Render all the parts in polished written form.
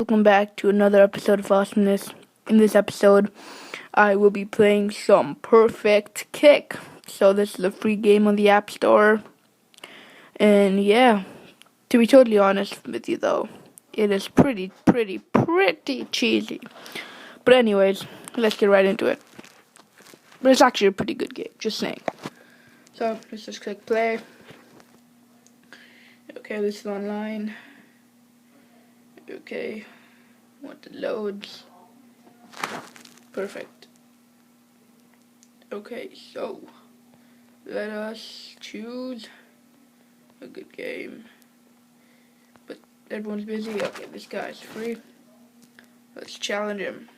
welcome back to another episode of Awesomeness. In this episode, I will be playing some Perfect Kick. So this is a free game on the App Store. And yeah, to be totally honest with you though, it is pretty cheesy. But anyways, let's get right into it. But it's actually a pretty good game, just saying. So, let's just click play. Okay, this is online. Okay, want it loads. Perfect. Okay, so let us choose a good game. But everyone's busy. Okay, this guy's free. Let's challenge him.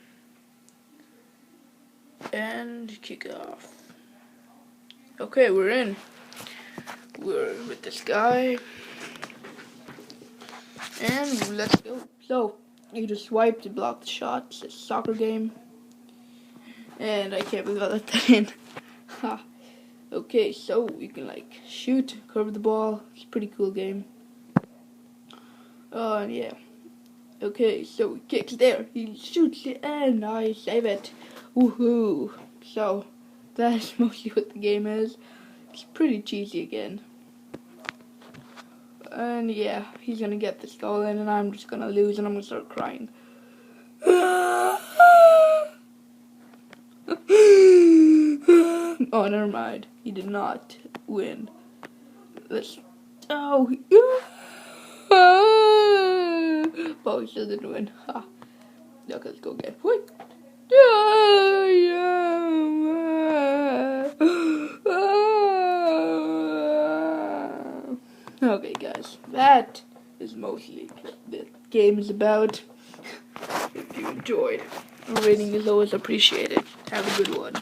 And kick off. Okay, we're in. We're with this guy. And let's go. So, you just swipe to block the shots. It's a soccer game. And I can't believe I let that in. Ha. Okay, so you can like shoot, cover the ball. It's a pretty cool game. Yeah. Okay, so he kicks there. He shoots it and I save it. Woohoo. So, that's mostly what the game is. It's pretty cheesy again. And yeah, he's gonna get this goal in and I'm just gonna lose and I'm gonna start crying. Oh, never mind. He did not win. Let's. Oh, oh, he still didn't win. Ha. Okay, let's go again. Wait. Okay, guys, that is mostly what the game is about. If you enjoyed, a rating is always appreciated. Have a good one.